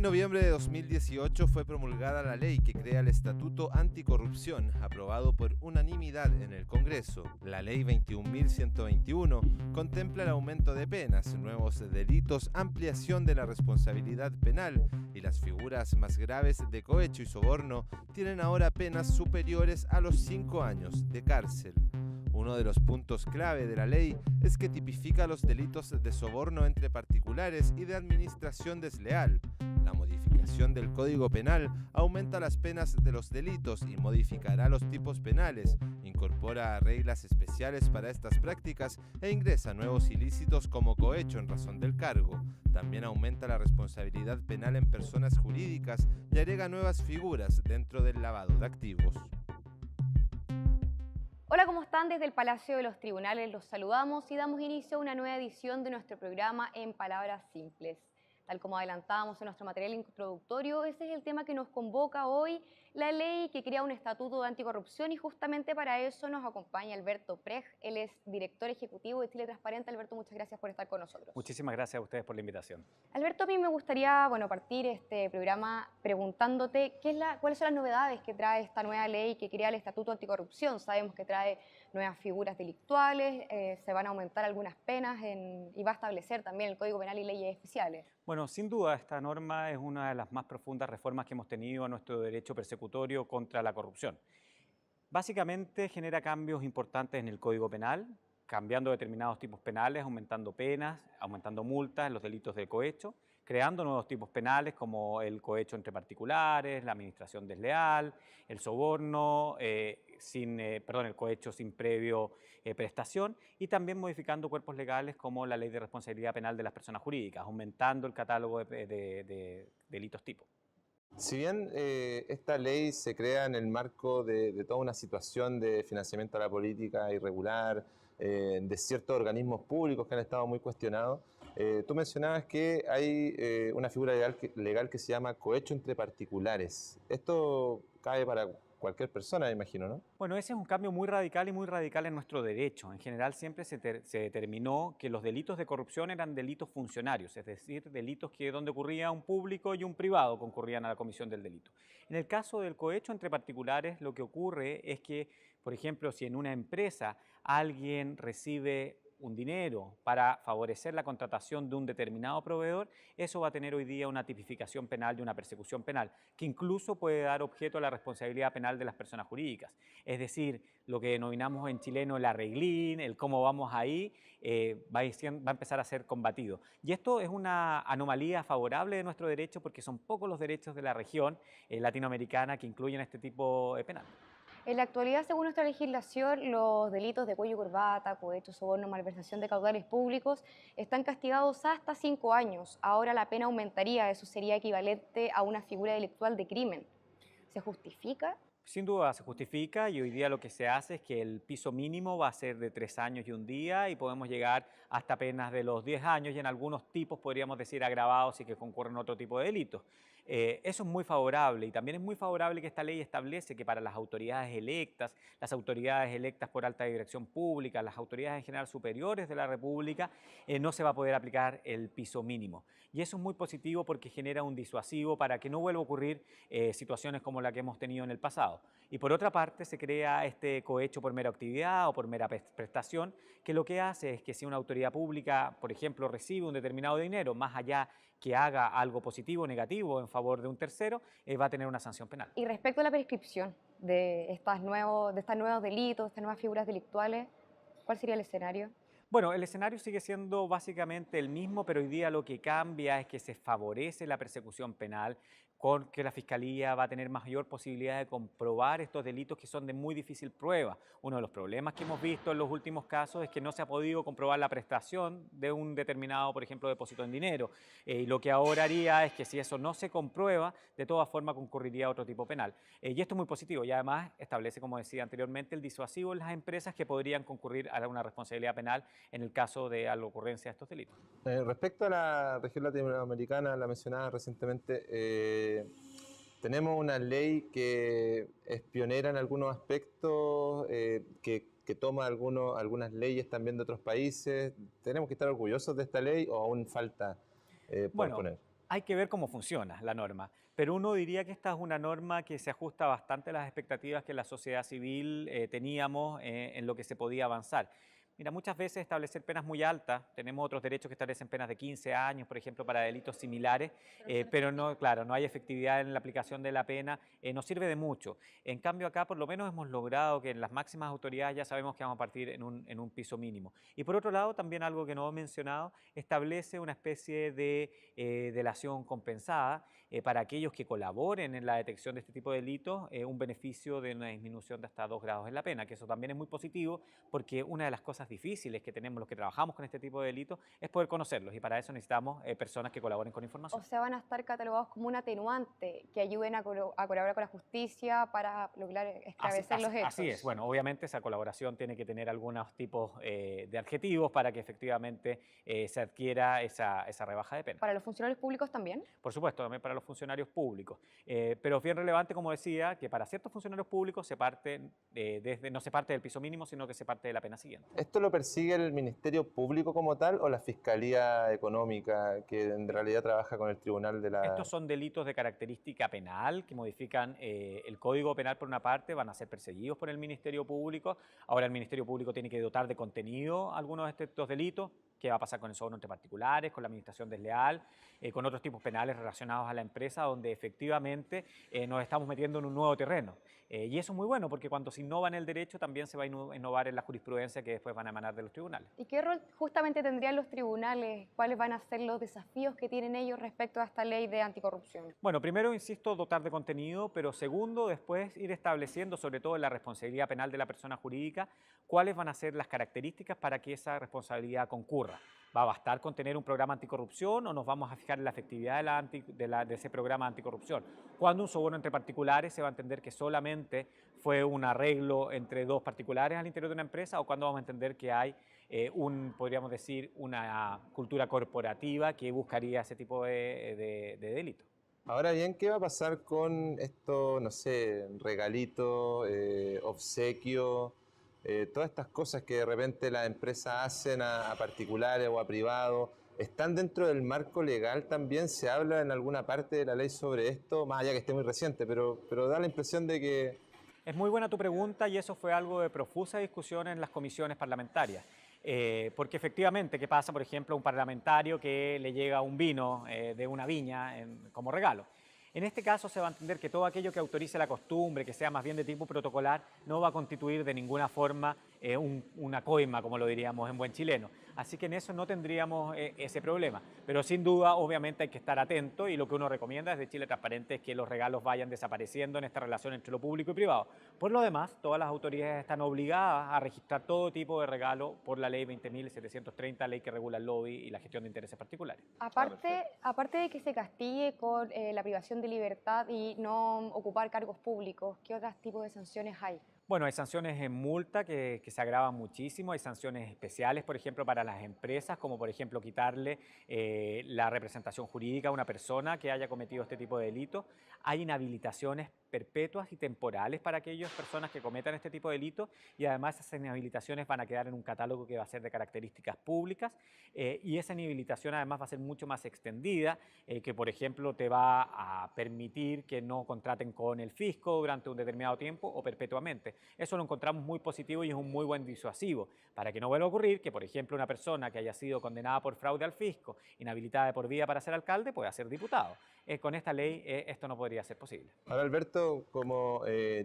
noviembre de 2018 fue promulgada la ley que crea el Estatuto Anticorrupción, aprobado por unanimidad en el Congreso. La ley 21.121 contempla el aumento de penas, nuevos delitos, ampliación de la responsabilidad penal y las figuras más graves de cohecho y soborno tienen ahora penas superiores a los 5 años de cárcel. Uno de los puntos clave de la ley es que tipifica los delitos de soborno entre particulares y de administración desleal. La modificación del Código Penal aumenta las penas de los delitos y modificará los tipos penales, incorpora reglas especiales para estas prácticas e ingresa nuevos ilícitos como cohecho en razón del cargo. También aumenta la responsabilidad penal en personas jurídicas y agrega nuevas figuras dentro del lavado de activos. Hola, ¿cómo están? Desde el Palacio de los Tribunales los saludamos y damos inicio a una nueva edición de nuestro programa En Palabras Simples. Tal como adelantábamos en nuestro material introductorio, ese es el tema que nos convoca hoy, la ley que crea un estatuto de anticorrupción, y justamente para eso nos acompaña Alberto Prej. Él es director ejecutivo de Chile Transparente. Alberto, muchas gracias por estar con nosotros. Muchísimas gracias a ustedes por la invitación. Alberto, a mí me gustaría partir este programa preguntándote cuáles son las novedades que trae esta nueva ley que crea el Estatuto Anticorrupción. Sabemos que trae nuevas figuras delictuales, se van a aumentar algunas penas y va a establecer también el Código Penal y leyes especiales. Bueno, sin duda esta norma es una de las más profundas reformas que hemos tenido a nuestro derecho persecutorio contra la corrupción. Básicamente genera cambios importantes en el Código Penal, cambiando determinados tipos penales, aumentando penas, aumentando multas en los delitos de cohecho, creando nuevos tipos penales como el cohecho entre particulares, la administración desleal, el soborno, el cohecho sin previo prestación, y también modificando cuerpos legales como la Ley de Responsabilidad Penal de las Personas Jurídicas, aumentando el catálogo de delitos tipo. Si bien esta ley se crea en el marco de toda una situación de financiamiento a la política irregular, de ciertos organismos públicos que han estado muy cuestionados, tú mencionabas que hay una figura legal que se llama cohecho entre particulares. Esto cabe para cualquier persona, me imagino, ¿no? Bueno, ese es un cambio muy radical en nuestro derecho. En general siempre se determinó que los delitos de corrupción eran delitos funcionarios, es decir, delitos donde ocurría un público y un privado concurrían a la comisión del delito. En el caso del cohecho entre particulares, lo que ocurre es que, por ejemplo, si en una empresa alguien recibe un dinero para favorecer la contratación de un determinado proveedor, eso va a tener hoy día una tipificación penal y una persecución penal, que incluso puede dar objeto a la responsabilidad penal de las personas jurídicas. Es decir, lo que denominamos en chileno el arreglín, el cómo vamos ahí, va a empezar a ser combatido. Y esto es una anomalía favorable de nuestro derecho porque son pocos los derechos de la región latinoamericana que incluyen este tipo de penal. En la actualidad, según nuestra legislación, los delitos de cuello y corbata, cohecho, soborno, malversación de caudales públicos están castigados hasta 5 años. Ahora la pena aumentaría, eso sería equivalente a una figura delictual de crimen. ¿Se justifica? Sin duda se justifica, y hoy día lo que se hace es que el piso mínimo va a ser de 3 años y 1 día y podemos llegar hasta penas de los 10 años y en algunos tipos podríamos decir agravados y que concurren otro tipo de delitos. Eso es muy favorable, y también es muy favorable que esta ley establece que para las autoridades electas por alta dirección pública, las autoridades en general superiores de la República, no se va a poder aplicar el piso mínimo. Y eso es muy positivo porque genera un disuasivo para que no vuelva a ocurrir situaciones como la que hemos tenido en el pasado. Y por otra parte se crea este cohecho por mera actividad o por mera prestación, que lo que hace es que si una autoridad pública, por ejemplo, recibe un determinado dinero, más allá que haga algo positivo o negativo en favor de un tercero, va a tener una sanción penal. Y respecto a la prescripción de estos nuevos delitos, estas nuevas figuras delictuales, ¿cuál sería el escenario? Bueno, el escenario sigue siendo básicamente el mismo, pero hoy día lo que cambia es que se favorece la persecución penal, con que la Fiscalía va a tener mayor posibilidad de comprobar estos delitos que son de muy difícil prueba. Uno de los problemas que hemos visto en los últimos casos es que no se ha podido comprobar la prestación de un determinado, por ejemplo, depósito en dinero. Y lo que ahora haría es que si eso no se comprueba, de todas formas concurriría a otro tipo penal. Y esto es muy positivo y además establece, como decía anteriormente, el disuasivo en las empresas que podrían concurrir a una responsabilidad penal en el caso de la ocurrencia de estos delitos. Respecto a la región latinoamericana, la mencionaba recientemente, tenemos una ley que es pionera en algunos aspectos, que toma algunas leyes también de otros países. ¿Tenemos que estar orgullosos de esta ley o aún falta por poner? Hay que ver cómo funciona la norma, pero uno diría que esta es una norma que se ajusta bastante a las expectativas que la sociedad civil teníamos en lo que se podía avanzar. Mira, muchas veces establecer penas muy altas, tenemos otros derechos que establecen penas de 15 años, por ejemplo, para delitos similares, pero no, claro, no hay efectividad en la aplicación de la pena, no sirve de mucho. En cambio, acá por lo menos hemos logrado que en las máximas autoridades ya sabemos que vamos a partir en un piso mínimo. Y por otro lado, también algo que no he mencionado, establece una especie de delación compensada para aquellos que colaboren en la detección de este tipo de delitos, un beneficio de una disminución de hasta 2 grados en la pena, que eso también es muy positivo porque una de las cosas difíciles que tenemos los que trabajamos con este tipo de delitos es poder conocerlos y para eso necesitamos personas que colaboren con información. O sea, van a estar catalogados como un atenuante que ayuden a colaborar con la justicia para lograr esclarecer los hechos. Así es. Bueno, obviamente esa colaboración tiene que tener algunos tipos de adjetivos para que efectivamente se adquiera esa rebaja de pena. ¿Para los funcionarios públicos también? Por supuesto, también para los funcionarios públicos. Pero es bien relevante, como decía, que para ciertos funcionarios públicos no se parte del piso mínimo, sino que se parte de la pena siguiente. ¿Esto lo persigue el Ministerio Público como tal o la Fiscalía Económica, que en realidad trabaja con el Tribunal de la... Estos son delitos de característica penal que modifican el Código Penal por una parte, van a ser perseguidos por el Ministerio Público. Ahora el Ministerio Público tiene que dotar de contenido algunos de estos delitos. ¿Qué va a pasar con el soborno entre particulares, con la administración desleal, con otros tipos penales relacionados a la empresa, donde efectivamente nos estamos metiendo en un nuevo terreno? Y eso es muy bueno porque cuando se innova en el derecho también se va a innovar en la jurisprudencia que después van a emanar de los tribunales. ¿Y qué rol justamente tendrían los tribunales? ¿Cuáles van a ser los desafíos que tienen ellos respecto a esta ley de anticorrupción? Bueno, primero, insisto, dotar de contenido, pero segundo, después ir estableciendo, sobre todo en la responsabilidad penal de la persona jurídica, cuáles van a ser las características para que esa responsabilidad concurra. ¿Va a bastar con tener un programa anticorrupción o nos vamos a fijar en la efectividad de ese programa anticorrupción? Cuando un soborno entre particulares se va a entender que solamente fue un arreglo entre dos particulares al interior de una empresa o cuando vamos a entender que hay podríamos decir, una cultura corporativa que buscaría ese tipo de delitos. Ahora bien, ¿qué va a pasar con esto, no sé, regalito, obsequio, todas estas cosas que de repente las empresas hacen a particulares o a privados? ¿Están dentro del marco legal también? ¿Se habla en alguna parte de la ley sobre esto? Más allá que esté muy reciente, pero da la impresión de que... Es muy buena tu pregunta y eso fue algo de profusa discusión en las comisiones parlamentarias. Porque efectivamente, ¿qué pasa, por ejemplo, a un parlamentario que le llega un vino de una viña como regalo? En este caso se va a entender que todo aquello que autorice la costumbre, que sea más bien de tipo protocolar, no va a constituir de ninguna forma una coima, como lo diríamos en buen chileno. Así que en eso no tendríamos ese problema. Pero sin duda, obviamente hay que estar atento y lo que uno recomienda desde Chile Transparente es que los regalos vayan desapareciendo en esta relación entre lo público y privado. Por lo demás, todas las autoridades están obligadas a registrar todo tipo de regalo por la ley 20.730, ley que regula el lobby y la gestión de intereses particulares. Aparte de que se castigue con la privación de libertad y no ocupar cargos públicos, ¿qué otros tipos de sanciones hay? Bueno, hay sanciones en multa que se agravan muchísimo, hay sanciones especiales, por ejemplo, para las empresas, como por ejemplo quitarle la representación jurídica a una persona que haya cometido este tipo de delitos. Hay inhabilitaciones perpetuas y temporales para aquellas personas que cometan este tipo de delitos y además esas inhabilitaciones van a quedar en un catálogo que va a ser de características públicas y esa inhabilitación además va a ser mucho más extendida, que por ejemplo te va a permitir que no contraten con el fisco durante un determinado tiempo o perpetuamente. Eso lo encontramos muy positivo y es un muy buen disuasivo para que no vuelva a ocurrir que, por ejemplo, una persona que haya sido condenada por fraude al fisco, inhabilitada de por vida para ser alcalde, pueda ser diputado. Con esta ley esto no podría ser posible. Ahora, Alberto, como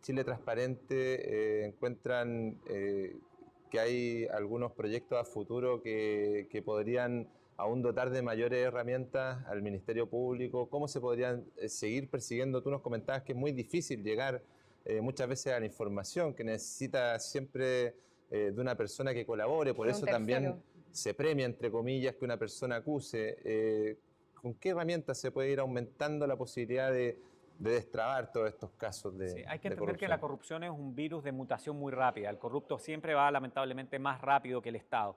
Chile Transparente encuentran que hay algunos proyectos a futuro que podrían aún dotar de mayores herramientas al Ministerio Público. ¿Cómo se podrían seguir persiguiendo? Tú nos comentabas que es muy difícil llegar muchas veces a la información, que necesita siempre de una persona que colabore, por eso también se premia, entre comillas, que una persona acuse. ¿Con qué herramientas se puede ir aumentando la posibilidad de destrabar todos estos casos de Sí, hay que de entender que la corrupción es un virus de mutación muy rápida. El corrupto siempre va lamentablemente más rápido que el Estado,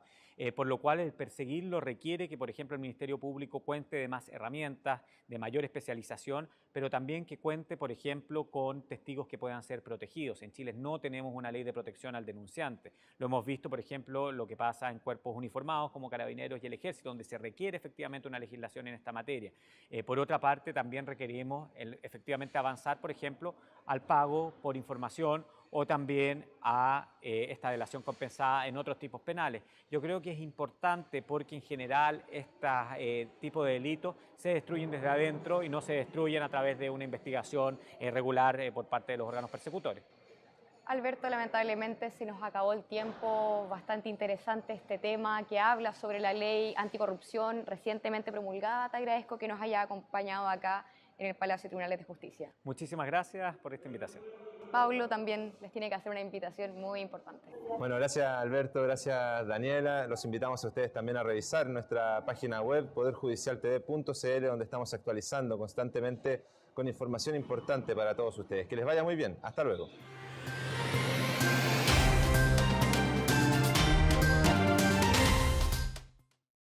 por lo cual el perseguirlo requiere que, por ejemplo, el Ministerio Público cuente de más herramientas, de mayor especialización, pero también que cuente, por ejemplo, con testigos que puedan ser protegidos. En Chile no tenemos una ley de protección al denunciante. Lo hemos visto, por ejemplo, lo que pasa en cuerpos uniformados como Carabineros y el Ejército, donde se requiere efectivamente una legislación en esta materia. Por otra parte, también requerimos efectivamente avanzar, por ejemplo, al pago por información o también a esta delación compensada en otros tipos penales. Yo creo que es importante porque en general este tipo de delitos se destruyen desde adentro y no se destruyen a través de una investigación regular por parte de los órganos persecutores. Alberto, lamentablemente se nos acabó el tiempo. Bastante interesante este tema que habla sobre la ley anticorrupción recientemente promulgada. Te agradezco que nos haya acompañado acá en el Palacio de Tribunales de Justicia. Muchísimas gracias por esta invitación. Pablo también les tiene que hacer una invitación muy importante. Bueno, gracias Alberto, gracias Daniela. Los invitamos a ustedes también a revisar nuestra página web poderjudicialtv.cl, donde estamos actualizando constantemente con información importante para todos ustedes. Que les vaya muy bien. Hasta luego.